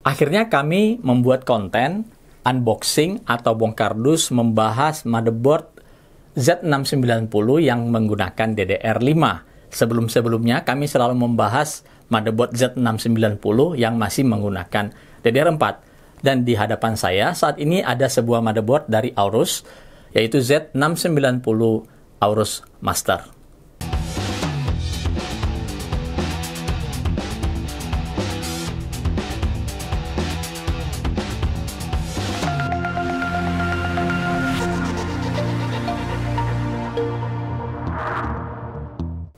Akhirnya kami membuat konten unboxing atau bongkar dus membahas motherboard Z690 yang menggunakan DDR5. Sebelum-sebelumnya kami selalu membahas motherboard Z690 yang masih menggunakan DDR4. Dan di hadapan saya saat ini ada sebuah motherboard dari Aorus, yaitu Z690 Aorus Master.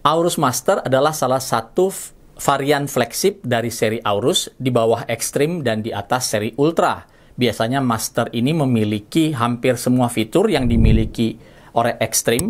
Aorus Master adalah salah satu varian flagship dari seri Aorus, di bawah Extreme dan di atas seri Ultra. Biasanya Master ini memiliki hampir semua fitur yang dimiliki oleh Extreme,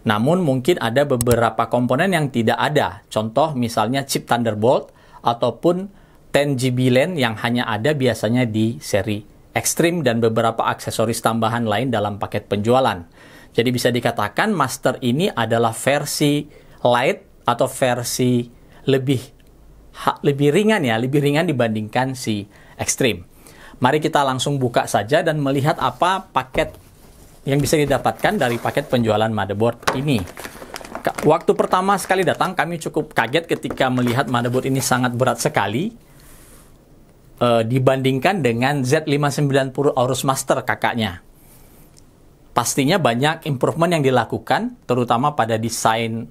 namun mungkin ada beberapa komponen yang tidak ada. Contoh misalnya chip Thunderbolt ataupun 10GB LAN yang hanya ada biasanya di seri Extreme dan beberapa aksesoris tambahan lain dalam paket penjualan. Jadi bisa dikatakan Master ini adalah versi light atau versi lebih ringan ya, lebih ringan dibandingkan si Extreme. Mari kita langsung buka saja dan melihat apa paket yang bisa didapatkan dari paket penjualan motherboard ini. Waktu pertama sekali datang, kami cukup kaget ketika melihat motherboard ini sangat berat sekali dibandingkan dengan Z590 Aorus Master kakaknya. Pastinya banyak improvement yang dilakukan, terutama pada desain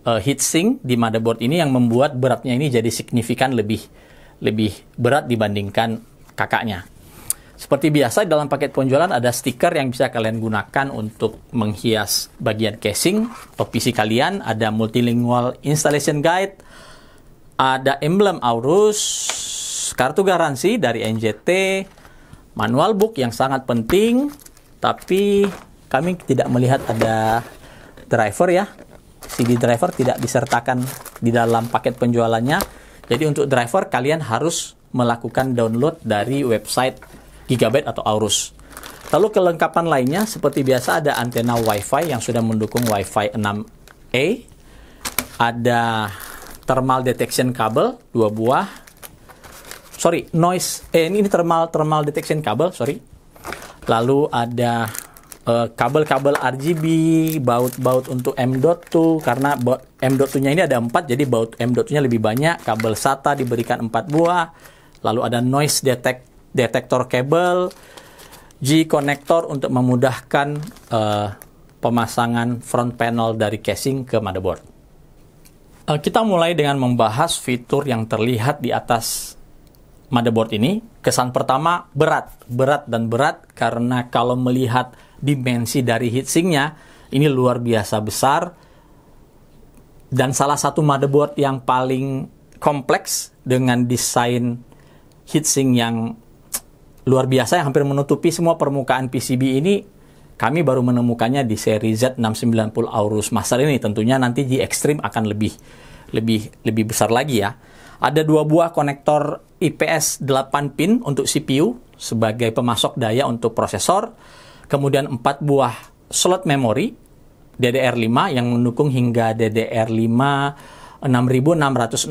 heatsink di motherboard ini yang membuat beratnya ini jadi signifikan lebih berat dibandingkan kakaknya. Seperti biasa dalam paket penjualan ada stiker yang bisa kalian gunakan untuk menghias bagian casing atau PC kalian, ada multilingual installation guide, ada emblem Aorus, kartu garansi dari NJT, manual book yang sangat penting, tapi kami tidak melihat ada driver ya. CD driver tidak disertakan di dalam paket penjualannya. Jadi untuk driver kalian harus melakukan download dari website Gigabyte atau Aorus. Lalu kelengkapan lainnya seperti biasa ada antena Wi-Fi yang sudah mendukung Wi-Fi 6E. Ada thermal detection kabel 2 buah. Ini thermal detection kabel, Lalu ada kabel-kabel RGB, baut-baut untuk M.2, karena M.2-nya ini ada 4, jadi baut M.2-nya lebih banyak. Kabel SATA diberikan 4 buah. Lalu ada noise detector kabel, G-connector untuk memudahkan pemasangan front panel dari casing ke motherboard. Kita mulai dengan membahas fitur yang terlihat di atas motherboard ini. Kesan pertama berat karena kalau melihat dimensi dari heatsinknya ini luar biasa besar dan salah satu motherboard yang paling kompleks dengan desain heatsink yang luar biasa yang hampir menutupi semua permukaan PCB ini. Kami baru menemukannya di seri Z690 Aorus Master ini. Tentunya nanti di Extreme akan lebih besar lagi ya. Ada 2 buah konektor IPS 8 pin untuk CPU sebagai pemasok daya untuk prosesor. Kemudian 4 buah slot memori DDR5 yang mendukung hingga DDR5 6666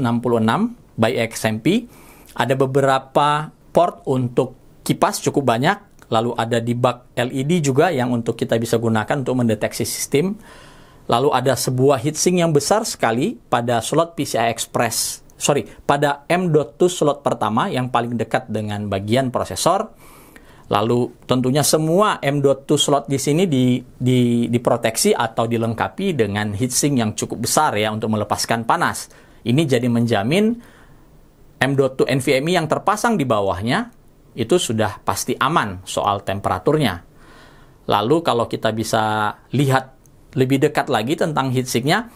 by XMP. Ada beberapa port untuk kipas cukup banyak. Lalu ada debug LED juga yang untuk kita bisa gunakan untuk mendeteksi sistem. Lalu ada sebuah heatsink yang besar sekali pada slot pada M.2 slot pertama yang paling dekat dengan bagian prosesor. Lalu tentunya semua M.2 slot di sini diproteksi atau dilengkapi dengan heatsink yang cukup besar ya untuk melepaskan panas. Ini jadi menjamin M.2 NVMe yang terpasang di bawahnya itu sudah pasti aman soal temperaturnya. Lalu kalau kita bisa lihat lebih dekat lagi tentang heatsinknya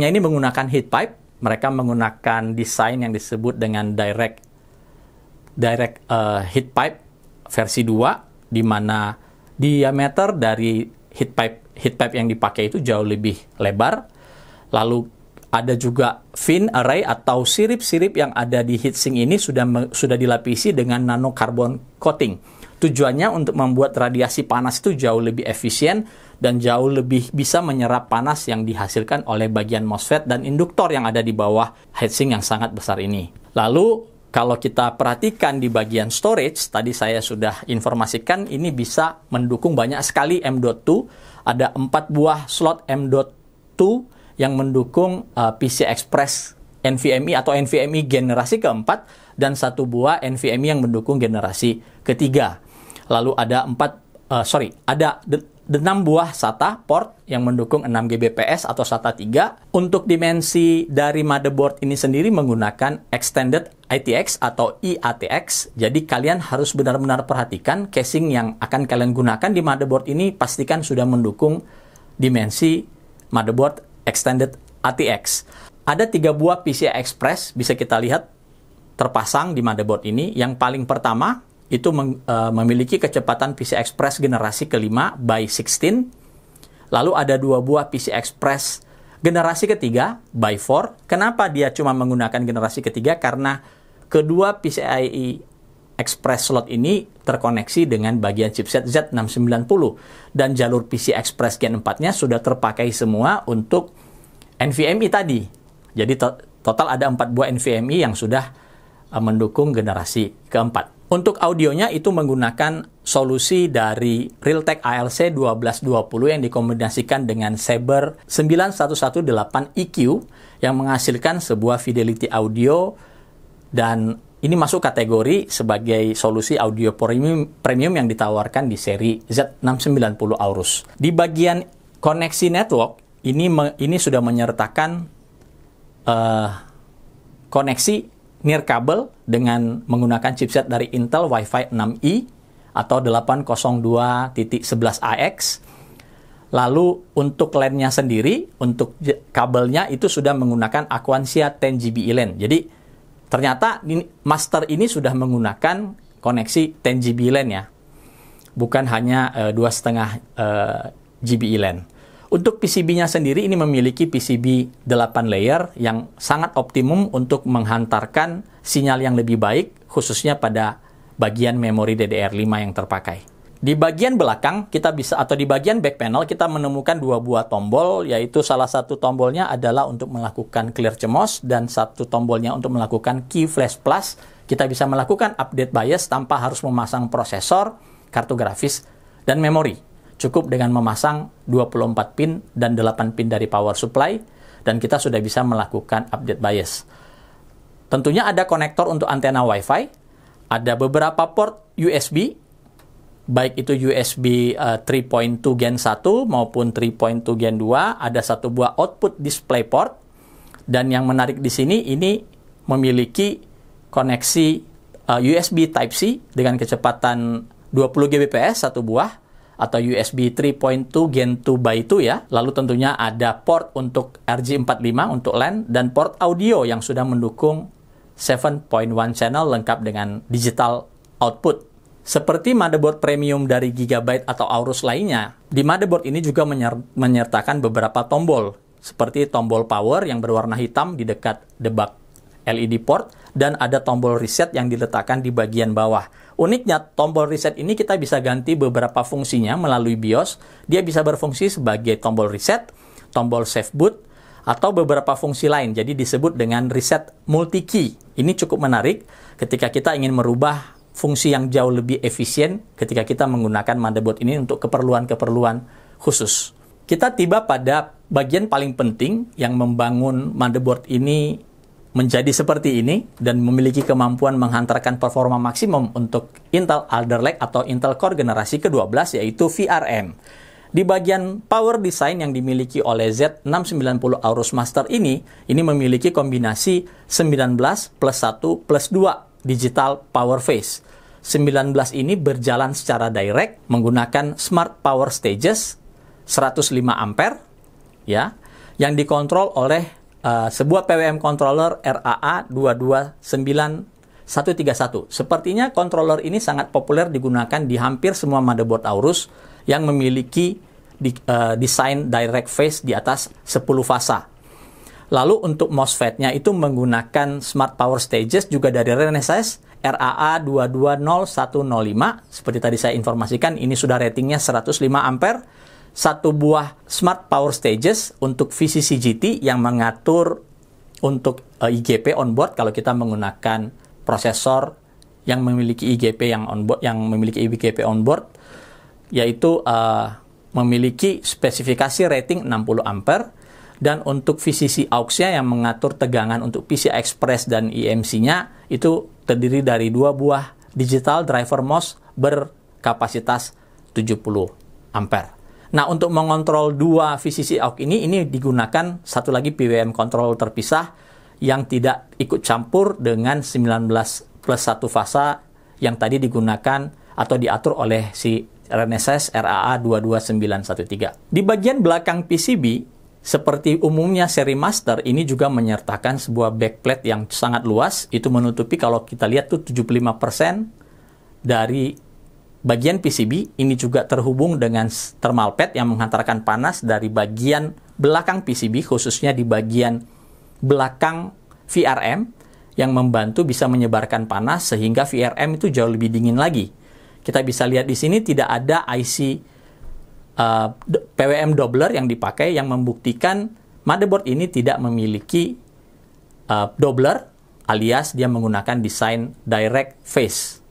ini menggunakan heat pipe. Mereka menggunakan desain yang disebut dengan direct heat pipe versi 2, di mana diameter dari heat pipe yang dipakai itu jauh lebih lebar. Lalu ada juga fin array atau sirip-sirip yang ada di heatsink ini sudah dilapisi dengan nanocarbon coating. Tujuannya untuk membuat radiasi panas itu jauh lebih efisien dan jauh lebih bisa menyerap panas yang dihasilkan oleh bagian MOSFET dan induktor yang ada di bawah heatsink yang sangat besar ini. Lalu Kalau kita perhatikan di bagian storage, tadi saya sudah informasikan ini bisa mendukung banyak sekali M.2. Ada 4 buah slot M.2 yang mendukung PCI Express NVMe atau NVMe generasi keempat, dan 1 buah NVMe yang mendukung generasi ketiga. Lalu ada 6 buah SATA port yang mendukung 6 Gbps atau SATA 3. Untuk dimensi dari motherboard ini sendiri menggunakan Extended ITX atau IATX. Jadi kalian harus benar-benar perhatikan casing yang akan kalian gunakan di motherboard ini, pastikan sudah mendukung dimensi motherboard Extended ATX. Ada 3 buah PCI Express bisa kita lihat terpasang di motherboard ini. Yang paling pertama itu memiliki kecepatan PCI Express generasi kelima by 16. Lalu ada 2 buah PCI Express generasi ketiga by 4. Kenapa dia cuma menggunakan generasi ketiga? Karena kedua PCI Express slot ini terkoneksi dengan bagian chipset Z690. Dan jalur PCI Express Gen 4-nya sudah terpakai semua untuk NVMe tadi. Jadi total ada 4 buah NVMe yang sudah mendukung generasi keempat. Untuk audionya itu menggunakan solusi dari Realtek ALC 1220 yang dikombinasikan dengan Saber 9118 EQ yang menghasilkan sebuah fidelity audio, dan ini masuk kategori sebagai solusi audio premium yang ditawarkan di seri Z690 Aorus. Di bagian koneksi network ini sudah menyertakan koneksi nirkabel dengan menggunakan chipset dari Intel Wi-Fi 6E atau 802.11ax. Lalu untuk LAN-nya sendiri, untuk kabelnya itu sudah menggunakan Aquantia 10GB LAN. Jadi ternyata master ini sudah menggunakan koneksi 10GB LAN ya, bukan hanya 2,5 GB LAN. Untuk PCB-nya sendiri ini memiliki PCB 8 layer yang sangat optimum untuk menghantarkan sinyal yang lebih baik, khususnya pada bagian memori DDR5 yang terpakai. Di bagian belakang di bagian back panel kita menemukan 2 buah tombol, yaitu salah satu tombolnya adalah untuk melakukan clear CMOS dan satu tombolnya untuk melakukan key flash plus. Kita bisa melakukan update BIOS tanpa harus memasang prosesor, kartu grafis, dan memori. Cukup dengan memasang 24 pin dan 8 pin dari power supply, dan kita sudah bisa melakukan update BIOS. Tentunya ada konektor untuk antena Wi-Fi, ada beberapa port USB, baik itu USB 3.2 Gen 1 maupun 3.2 Gen 2, ada 1 buah output display port, dan yang menarik di sini ini memiliki koneksi USB Type-C dengan kecepatan 20 Gbps 1 buah, atau USB 3.2 Gen 2 by 2 ya. Lalu tentunya ada port untuk RJ45 untuk LAN, dan port audio yang sudah mendukung 7.1 channel lengkap dengan digital output. Seperti motherboard premium dari Gigabyte atau Aorus lainnya, di motherboard ini juga menyertakan beberapa tombol, seperti tombol power yang berwarna hitam di dekat debug LED port, dan ada tombol reset yang diletakkan di bagian bawah. Uniknya, tombol reset ini kita bisa ganti beberapa fungsinya melalui BIOS. Dia bisa berfungsi sebagai tombol reset, tombol save boot, atau beberapa fungsi lain. Jadi disebut dengan reset multi-key. Ini cukup menarik ketika kita ingin merubah fungsi yang jauh lebih efisien ketika kita menggunakan motherboard ini untuk keperluan-keperluan khusus. Kita tiba pada bagian paling penting yang membangun motherboard ini menjadi seperti ini dan memiliki kemampuan menghantarkan performa maksimum untuk Intel Alder Lake atau Intel Core generasi ke-12, yaitu VRM. Di bagian power design yang dimiliki oleh Z690 Aorus Master ini memiliki kombinasi 19 plus 1 plus 2 digital power phase. 19 ini berjalan secara direct menggunakan Smart Power Stages 105 ampere ya, yang dikontrol oleh sebuah PWM controller RAA 229131. Sepertinya controller ini sangat populer digunakan di hampir semua motherboard Aorus yang memiliki desain direct phase di atas 10 fasa. Lalu untuk MOSFET-nya itu menggunakan Smart Power Stages juga dari Renesas RAA 220105. Seperti tadi saya informasikan, ini sudah ratingnya 105 ampere. 1 buah Smart Power Stages untuk VCCGT yang mengatur untuk IGP onboard kalau kita menggunakan prosesor yang memiliki IGP yang onboard, yang memiliki IGP onboard, yaitu memiliki spesifikasi rating 60 ampere, dan untuk VCC aux-nya yang mengatur tegangan untuk PCI Express dan eMMC-nya itu terdiri dari 2 buah digital driver MOS berkapasitas 70 ampere. Nah, untuk mengontrol 2 VCC aux ini digunakan satu lagi PWM control terpisah yang tidak ikut campur dengan 19 plus 1 fasa yang tadi digunakan atau diatur oleh si Renesas RAA 22913. Di bagian belakang PCB, seperti umumnya seri master, ini juga menyertakan sebuah backplate yang sangat luas. Itu menutupi, kalau kita lihat tuh 75% dari bagian PCB. Ini juga terhubung dengan thermal pad yang menghantarkan panas dari bagian belakang PCB, khususnya di bagian belakang VRM, yang membantu bisa menyebarkan panas sehingga VRM itu jauh lebih dingin lagi. Kita bisa lihat di sini tidak ada IC PWM doubler yang dipakai, yang membuktikan motherboard ini tidak memiliki doubler, alias dia menggunakan desain direct phase.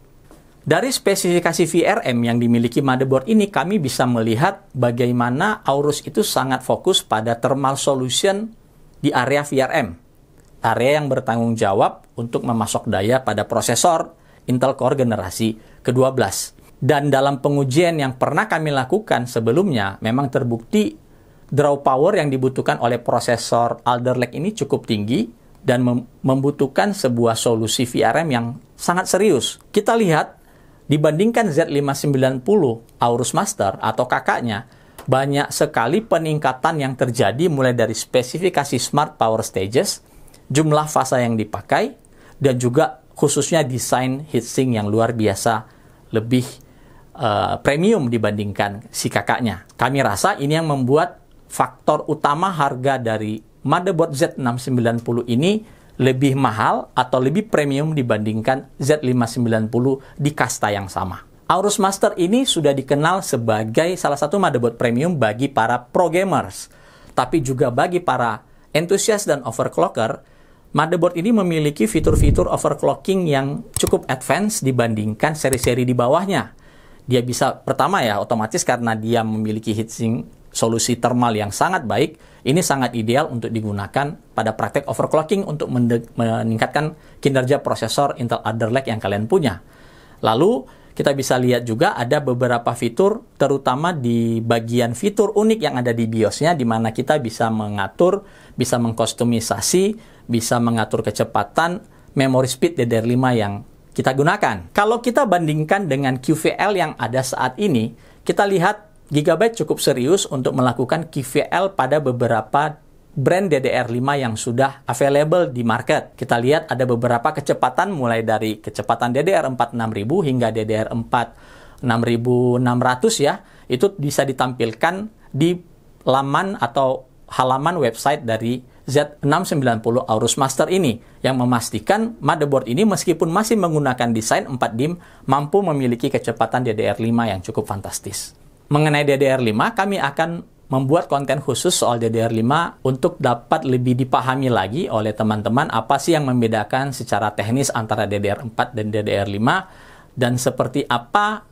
Dari spesifikasi VRM yang dimiliki motherboard ini, kami bisa melihat bagaimana Aorus itu sangat fokus pada thermal solution di area VRM. Area yang bertanggung jawab untuk memasok daya pada prosesor Intel Core generasi ke-12. Dan dalam pengujian yang pernah kami lakukan sebelumnya, memang terbukti draw power yang dibutuhkan oleh prosesor Alder Lake ini cukup tinggi dan membutuhkan sebuah solusi VRM yang sangat serius. Kita lihat, dibandingkan Z590 Aorus Master atau kakaknya, banyak sekali peningkatan yang terjadi mulai dari spesifikasi Smart Power Stages, jumlah fasa yang dipakai, dan juga khususnya desain heatsink yang luar biasa lebih premium dibandingkan si kakaknya. Kami rasa ini yang membuat faktor utama harga dari motherboard Z690 ini lebih mahal atau lebih premium dibandingkan Z590 di kasta yang sama. Aorus Master ini sudah dikenal sebagai salah satu motherboard premium bagi para pro gamers, tapi juga bagi para enthusiast dan overclocker. Motherboard ini memiliki fitur-fitur overclocking yang cukup advance dibandingkan seri-seri di bawahnya. Dia bisa, pertama ya, otomatis karena dia memiliki heatsink solusi thermal yang sangat baik, ini sangat ideal untuk digunakan pada praktek overclocking untuk meningkatkan kinerja prosesor Intel Alder Lake yang kalian punya. Lalu, kita bisa lihat juga ada beberapa fitur, terutama di bagian fitur unik yang ada di BIOS-nya, di mana kita bisa mengatur, bisa mengkustomisasi, bisa mengatur kecepatan, memory speed DDR5 yang kita gunakan. Kalau kita bandingkan dengan QVL yang ada saat ini, kita lihat Gigabyte cukup serius untuk melakukan QVL pada beberapa brand DDR5 yang sudah available di market. Kita lihat ada beberapa kecepatan mulai dari kecepatan DDR4 6000 hingga DDR4 6600 ya. Itu bisa ditampilkan di laman atau halaman website dari Z690 Aorus Master ini, yang memastikan motherboard ini meskipun masih menggunakan desain 4 DIMM mampu memiliki kecepatan DDR5 yang cukup fantastis. Mengenai DDR5, kami akan membuat konten khusus soal DDR5 untuk dapat lebih dipahami lagi oleh teman-teman apa sih yang membedakan secara teknis antara DDR4 dan DDR5, dan seperti apa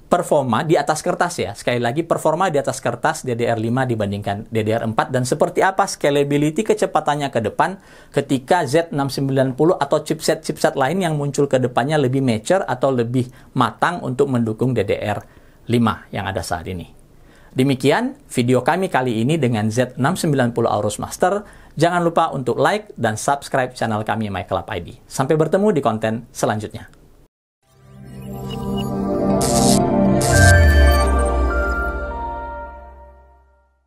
performa di atas kertas ya. Sekali lagi, performa di atas kertas DDR5 dibandingkan DDR4, dan seperti apa scalability kecepatannya ke depan ketika Z690 atau chipset-chipset lain yang muncul ke depannya lebih mature atau lebih matang untuk mendukung DDR5 yang ada saat ini. Demikian video kami kali ini dengan Z690 Aorus Master. Jangan lupa untuk like dan subscribe channel kami MyClub ID. Sampai bertemu di konten selanjutnya.